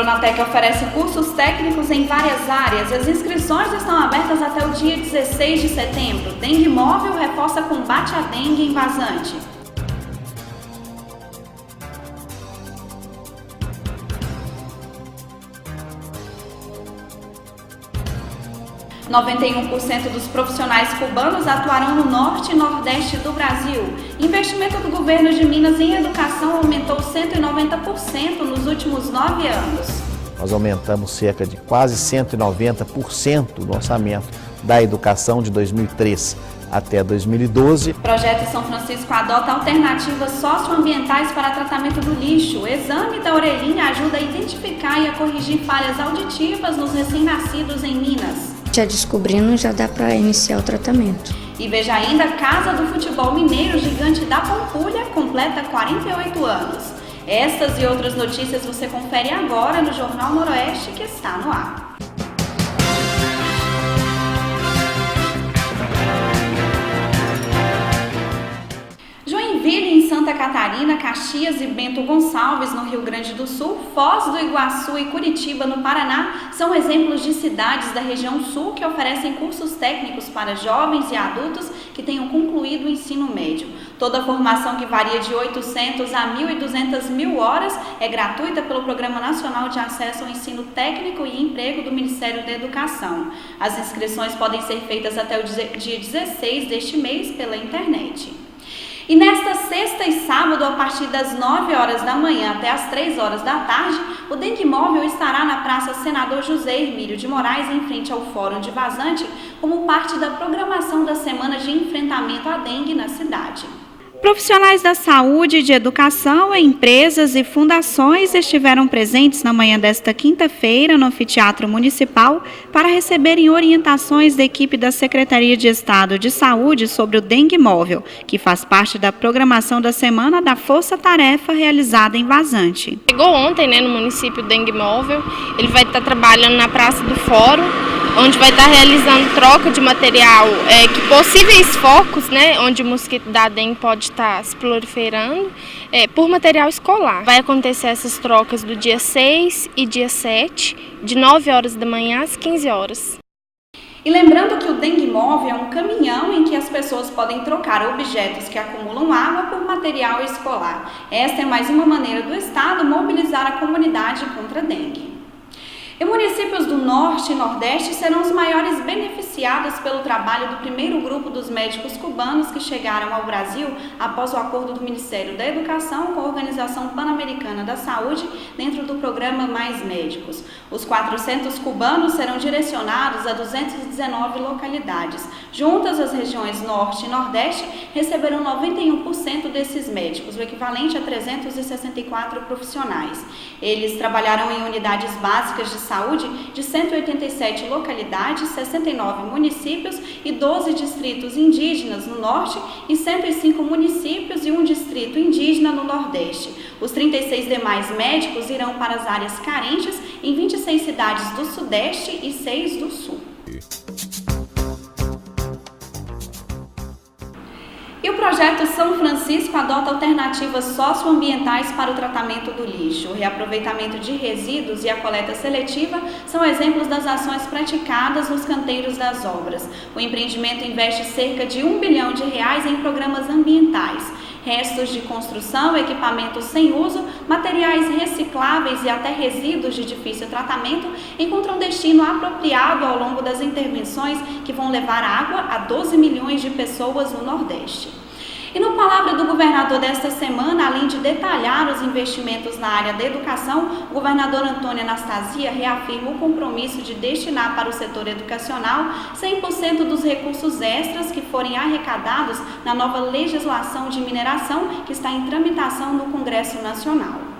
Pronatec oferece cursos técnicos em várias áreas. As inscrições estão abertas até o dia 16 de setembro. Dengue Móvel reforça combate à dengue em Vazante. « 91% dos profissionais cubanos atuarão no norte e nordeste do Brasil. Investimento do governo de Minas em educação aumentou 190% nos últimos 9 anos. Nós aumentamos cerca de quase 190% no orçamento da educação de 2003 até 2012. O projeto São Francisco adota alternativas socioambientais para tratamento do lixo. O exame da orelhinha ajuda a identificar e a corrigir falhas auditivas nos recém-nascidos em Minas. Já descobrindo, já dá para iniciar o tratamento. E veja ainda, a Casa do Futebol Mineiro Gigante da Pampulha completa 48 anos. Estas e outras notícias você confere agora no Jornal Noroeste, que está no ar. Joinville, em Santa Catarina, Caxias e Bento Gonçalves, no Rio Grande do Sul, Foz do Iguaçu e Curitiba, no Paraná, são exemplos de cidades da região sul que oferecem cursos técnicos para jovens e adultos que tenham concluído o ensino médio. Toda a formação, que varia de 800 a 1.200 horas, é gratuita pelo Programa Nacional de Acesso ao Ensino Técnico e Emprego do Ministério da Educação. As inscrições podem ser feitas até o dia 16 deste mês pela internet. E nesta sexta e sábado, a partir das 9 horas da manhã até as 3 horas da tarde, o Dengue Móvel estará na Praça Senador José Hermílio de Moraes, em frente ao Fórum de Vazante, como parte da programação da Semana de Enfrentamento à Dengue na cidade. Profissionais da saúde e de educação, empresas e fundações estiveram presentes na manhã desta quinta-feira no Anfiteatro Municipal para receberem orientações da equipe da Secretaria de Estado de Saúde sobre o Dengue Móvel, que faz parte da programação da Semana da Força Tarefa realizada em Vazante. Chegou ontem, no município, o Dengue Móvel. Ele vai estar trabalhando na Praça do Fórum, onde vai estar realizando troca de material, que possíveis focos, onde o mosquito da dengue pode estar se proliferando, por material escolar. Vai acontecer essas trocas do dia 6 e dia 7, de 9 horas da manhã às 15 horas. E lembrando que o Dengue Móvel é um caminhão em que as pessoas podem trocar objetos que acumulam água por material escolar. Esta é mais uma maneira do Estado mobilizar a comunidade contra a dengue. E municípios do Norte e Nordeste serão os maiores beneficiados pelo trabalho do primeiro grupo dos médicos cubanos que chegaram ao Brasil após o acordo do Ministério da Educação com a Organização Pan-Americana da Saúde dentro do programa Mais Médicos. Os 400 cubanos serão direcionados a 219 localidades. Juntas, as regiões Norte e Nordeste receberão 91% desses médicos, o equivalente a 364 profissionais. Eles trabalharão em unidades básicas de saúde de 187 localidades, 69 municípios e 12 distritos indígenas no norte e 105 municípios e um distrito indígena no nordeste. Os 36 demais médicos irão para as áreas carentes em 26 cidades do sudeste e 6 do sul. E o projeto São Francisco adota alternativas socioambientais para o tratamento do lixo. O reaproveitamento de resíduos e a coleta seletiva são exemplos das ações praticadas nos canteiros das obras. O empreendimento investe cerca de R$1 bilhão em programas ambientais. Restos de construção, equipamentos sem uso, materiais recicláveis e até resíduos de difícil tratamento encontram destino apropriado ao longo das intervenções que vão levar água a 12 milhões de pessoas no Nordeste. E no Palavra do Governador desta semana, além de detalhar os investimentos na área da educação, o governador Antônio Anastasia reafirma o compromisso de destinar para o setor educacional 100% dos recursos extras que forem arrecadados na nova legislação de mineração que está em tramitação no Congresso Nacional.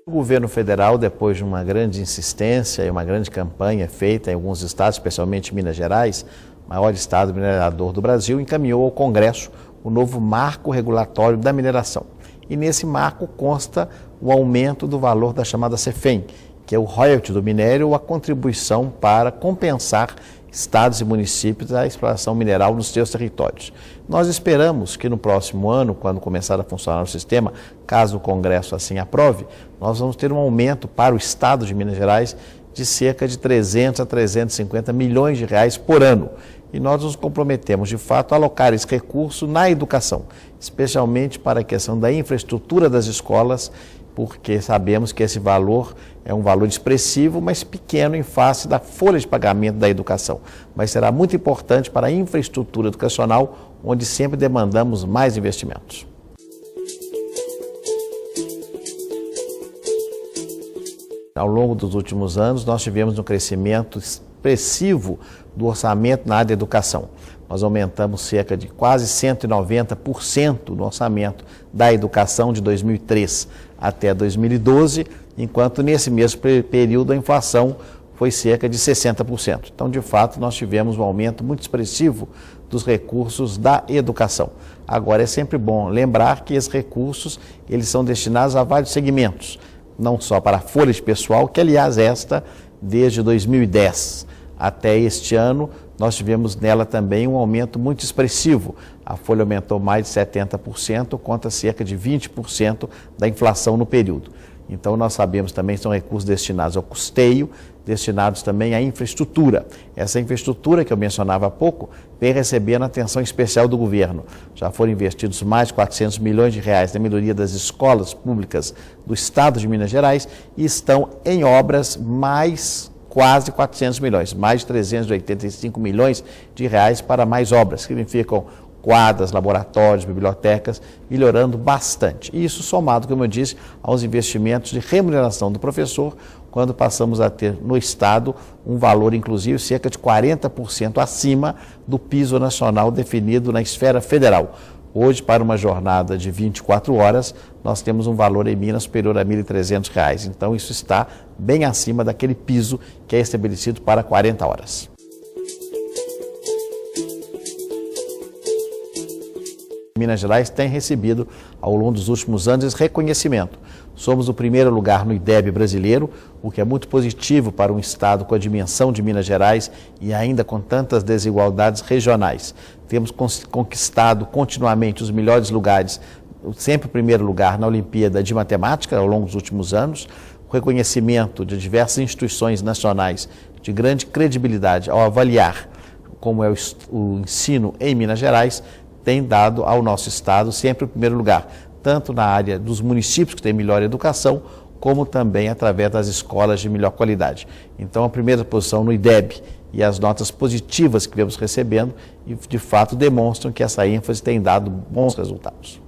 O governo federal, depois de uma grande insistência e uma grande campanha feita em alguns estados, especialmente Minas Gerais, maior estado minerador do Brasil, encaminhou ao Congresso o novo marco regulatório da mineração. E nesse marco consta o aumento do valor da chamada CEFEM, que é o royalty do minério ou a contribuição para compensar estados e municípios da exploração mineral nos seus territórios. Nós esperamos que no próximo ano, quando começar a funcionar o sistema, caso o Congresso assim aprove, nós vamos ter um aumento para o estado de Minas Gerais de cerca de 300 a 350 milhões de reais por ano. E nós nos comprometemos, de fato, a alocar esse recurso na educação, especialmente para a questão da infraestrutura das escolas, porque sabemos que esse valor é um valor expressivo, mas pequeno em face da folha de pagamento da educação. Mas será muito importante para a infraestrutura educacional, onde sempre demandamos mais investimentos. Ao longo dos últimos anos, nós tivemos um crescimento expressivo do orçamento na área da educação. Nós aumentamos cerca de quase 190% do orçamento da educação de 2003 até 2012, enquanto nesse mesmo período a inflação foi cerca de 60%. Então, de fato, nós tivemos um aumento muito expressivo dos recursos da educação. Agora, é sempre bom lembrar que esses recursos eles são destinados a vários segmentos, não só para a folha de pessoal, que aliás esta, desde 2010 até este ano, nós tivemos nela também um aumento muito expressivo. A folha aumentou mais de 70%, contra cerca de 20% da inflação no período. Então, nós sabemos também que são recursos destinados ao custeio, destinados também à infraestrutura. Essa infraestrutura que eu mencionava há pouco vem recebendo atenção especial do governo. Já foram investidos mais de 400 milhões de reais na melhoria das escolas públicas do estado de Minas Gerais e estão em obras mais quase 400 milhões, mais de 385 milhões de reais para mais obras, que significam quadras, laboratórios, bibliotecas, melhorando bastante. E isso somado, como eu disse, aos investimentos de remuneração do professor, quando passamos a ter no Estado um valor, inclusive, cerca de 40% acima do piso nacional definido na esfera federal. Hoje, para uma jornada de 24 horas, nós temos um valor em Minas superior a R$ 1.300. Então, isso está bem acima daquele piso que é estabelecido para 40 horas. Minas Gerais tem recebido, ao longo dos últimos anos, esse reconhecimento. Somos o primeiro lugar no IDEB brasileiro, o que é muito positivo para um estado com a dimensão de Minas Gerais e ainda com tantas desigualdades regionais. Temos conquistado continuamente os melhores lugares, sempre o primeiro lugar na Olimpíada de Matemática ao longo dos últimos anos, o reconhecimento de diversas instituições nacionais de grande credibilidade ao avaliar como é o ensino em Minas Gerais, tem dado ao nosso estado sempre o primeiro lugar, tanto na área dos municípios que têm melhor educação, como também através das escolas de melhor qualidade. Então, a primeira posição no IDEB e as notas positivas que vemos recebendo, de fato, demonstram que essa ênfase tem dado bons resultados.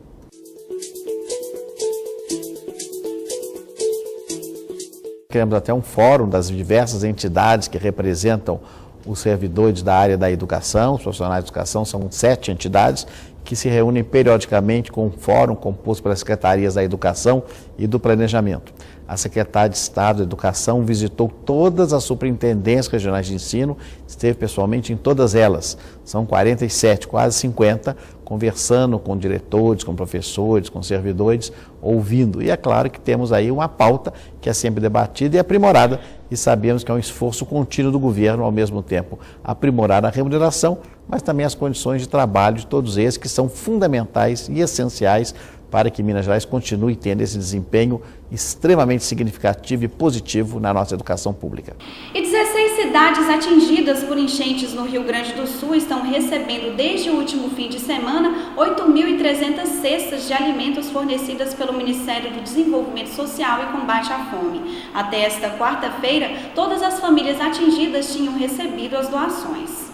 Criamos até um fórum das diversas entidades que representam os servidores da área da educação, os profissionais de educação, são 7 entidades que se reúnem periodicamente com um fórum composto pelas secretarias da Educação e do Planejamento. A secretária de Estado da Educação visitou todas as superintendências regionais de ensino, esteve pessoalmente em todas elas, são 47, quase 50, conversando com diretores, com professores, com servidores, ouvindo. E é claro que temos aí uma pauta que é sempre debatida e aprimorada, e sabemos que é um esforço contínuo do governo, ao mesmo tempo, aprimorar a remuneração, mas também as condições de trabalho de todos esses que são fundamentais e essenciais para que Minas Gerais continue tendo esse desempenho extremamente significativo e positivo na nossa educação pública. E 16 cidades atingidas por enchentes no Rio Grande do Sul estão recebendo desde o último fim de semana 8.300 cestas de alimentos fornecidas pelo Ministério do Desenvolvimento Social e Combate à Fome. Até esta quarta-feira, todas as famílias atingidas tinham recebido as doações.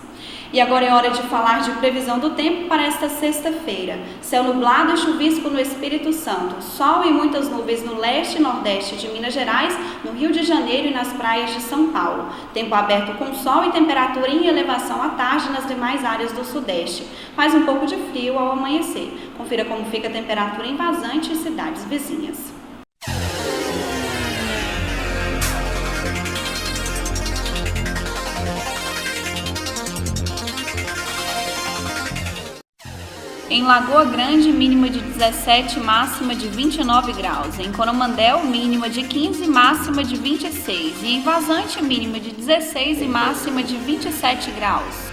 E agora é hora de falar de previsão do tempo para esta sexta-feira. Céu nublado e chuvisco no Espírito Santo. Sol e muitas nuvens no leste e nordeste de Minas Gerais, no Rio de Janeiro e nas praias de São Paulo. Tempo aberto com sol e temperatura em elevação à tarde nas demais áreas do sudeste. Faz um pouco de frio ao amanhecer. Confira como fica a temperatura em Vazante e cidades vizinhas. Em Lagoa Grande, mínima de 17, máxima de 29 graus. Em Coromandel, mínima de 15, máxima de 26. E em Vazante, mínima de 16 e máxima de 27 graus.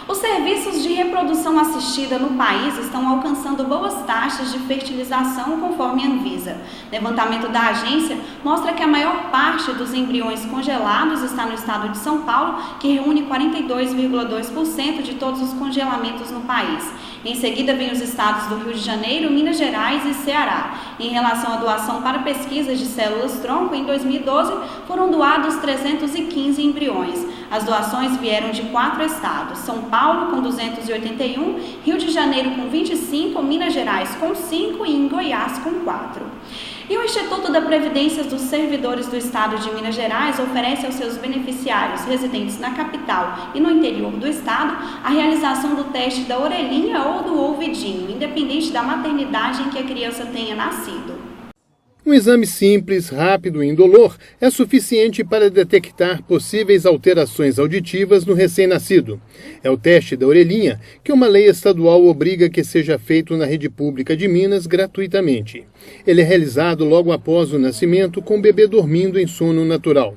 Os serviços de reprodução assistida no país estão alcançando boas taxas de fertilização, conforme a Anvisa. Levantamento da agência mostra que a maior parte dos embriões congelados está no estado de São Paulo, que reúne 42,2% de todos os congelamentos no país. Em seguida, vem os estados do Rio de Janeiro, Minas Gerais e Ceará. Em relação à doação para pesquisas de células-tronco, em 2012 foram doados 315 embriões. As doações vieram de 4 estados: São Paulo com 281, Rio de Janeiro com 25, Minas Gerais com 5 e em Goiás com 4. E o Instituto da Previdência dos Servidores do Estado de Minas Gerais oferece aos seus beneficiários residentes na capital e no interior do estado a realização do teste da orelhinha ou do ouvidinho, independente da maternidade em que a criança tenha nascido. Um exame simples, rápido e indolor é suficiente para detectar possíveis alterações auditivas no recém-nascido. É o teste da orelhinha, que uma lei estadual obriga que seja feito na rede pública de Minas gratuitamente. Ele é realizado logo após o nascimento, com o bebê dormindo em sono natural.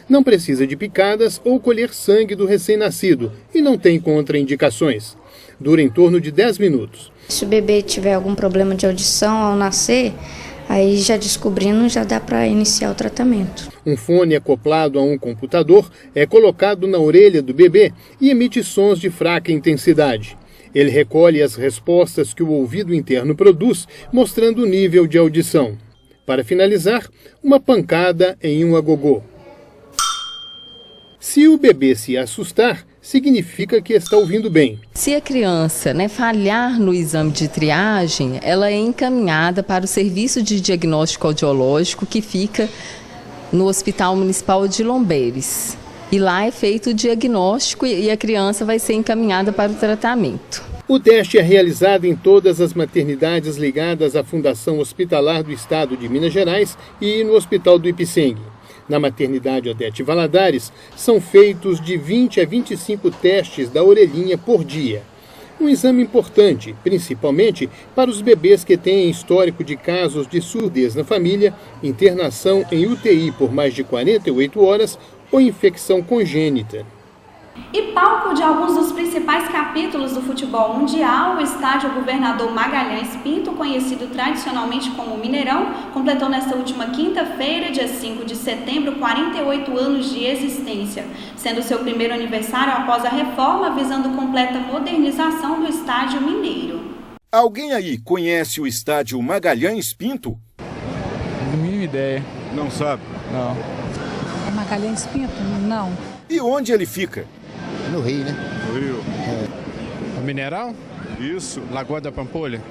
Não precisa de picadas ou colher sangue do recém-nascido e não tem contraindicações. Dura em torno de 10 minutos. Se o bebê tiver algum problema de audição ao nascer, aí já descobrindo, já dá para iniciar o tratamento. Um fone acoplado a um computador é colocado na orelha do bebê e emite sons de fraca intensidade. Ele recolhe as respostas que o ouvido interno produz, mostrando o nível de audição. Para finalizar, uma pancada em um agogô. Se o bebê se assustar, significa que está ouvindo bem. Se a criança falhar no exame de triagem, ela é encaminhada para o serviço de diagnóstico audiológico que fica no Hospital Municipal de Lombeires. E lá é feito o diagnóstico e a criança vai ser encaminhada para o tratamento. O teste é realizado em todas as maternidades ligadas à Fundação Hospitalar do Estado de Minas Gerais e no Hospital do Ipiceng. Na maternidade Odete Valadares, são feitos de 20 a 25 testes da orelhinha por dia. Um exame importante, principalmente para os bebês que têm histórico de casos de surdez na família, internação em UTI por mais de 48 horas ou infecção congênita. E palco de alguns dos principais capítulos do futebol mundial, o estádio Governador Magalhães Pinto, conhecido tradicionalmente como Mineirão, completou nesta última quinta-feira, dia 5 de setembro, 48 anos de existência, sendo seu primeiro aniversário após a reforma visando completa modernização do estádio mineiro. Alguém aí conhece o estádio Magalhães Pinto? Não mínima ideia. Não sabe? Não. Magalhães Pinto? Não. E onde ele fica? No Rio, né? No Rio. O Mineirão? Isso. Lagoa da Pampulha?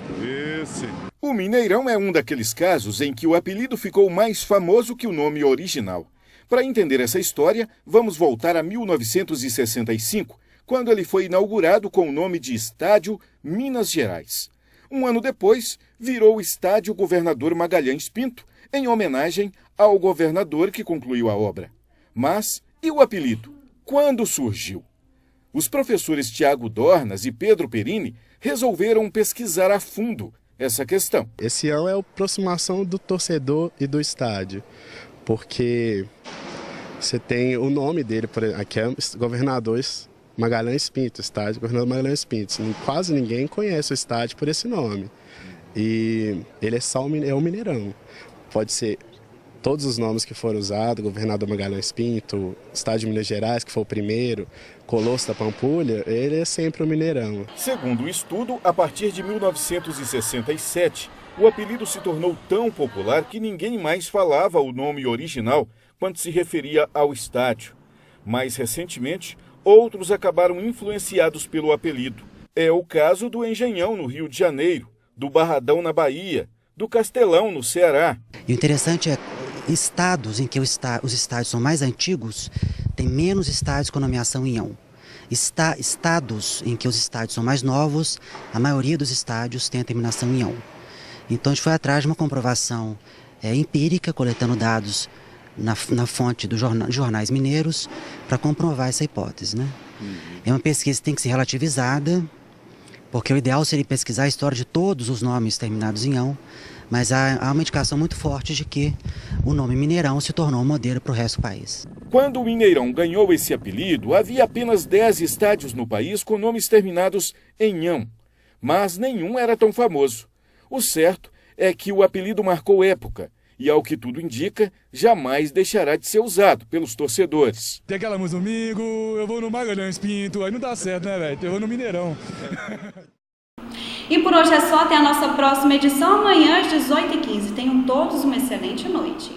Esse. O Mineirão é um daqueles casos em que o apelido ficou mais famoso que o nome original. Para entender essa história, vamos voltar a 1965, quando ele foi inaugurado com o nome de Estádio Minas Gerais. Um ano depois, virou o Estádio Governador Magalhães Pinto, em homenagem ao governador que concluiu a obra. Mas, e o apelido? Quando surgiu? Os professores Tiago Dornas e Pedro Perini resolveram pesquisar a fundo essa questão. Esse ano é a aproximação do torcedor e do estádio, porque você tem o nome dele, aqui é Governador Magalhães Pinto, estádio Governador Magalhães Pinto. Quase ninguém conhece o estádio por esse nome. E ele é o Mineirão. Pode ser todos os nomes que foram usados, Governador Magalhães Pinto, Estádio Minas Gerais, que foi o primeiro, Colosso da Pampulha, ele é sempre o Mineirão. Segundo o estudo, a partir de 1967, o apelido se tornou tão popular que ninguém mais falava o nome original quando se referia ao estádio. Mais recentemente, outros acabaram influenciados pelo apelido. É o caso do Engenhão, no Rio de Janeiro, do Barradão, na Bahia, do Castelão, no Ceará. E o interessante é estados em que os estádios são mais antigos, tem menos estádios com nomeação em ão. Estados em que os estádios são mais novos, a maioria dos estádios tem a terminação em ão. Então a gente foi atrás de uma comprovação empírica, coletando dados na fonte dos jornais mineiros para comprovar essa hipótese, né? É uma pesquisa que tem que ser relativizada, porque o ideal seria pesquisar a história de todos os nomes terminados em ão, mas há uma indicação muito forte de que o nome Mineirão se tornou um modelo para o resto do país. Quando o Mineirão ganhou esse apelido, havia apenas 10 estádios no país com nomes terminados em ão, mas nenhum era tão famoso. O certo é que o apelido marcou época e, ao que tudo indica, jamais deixará de ser usado pelos torcedores. Tem aquela música, amigo, eu vou no Magalhães Pinto, aí não dá certo, né, velho? Eu vou no Mineirão. E por hoje é só, até a nossa próxima edição amanhã às 18h15. Tenham todos uma excelente noite.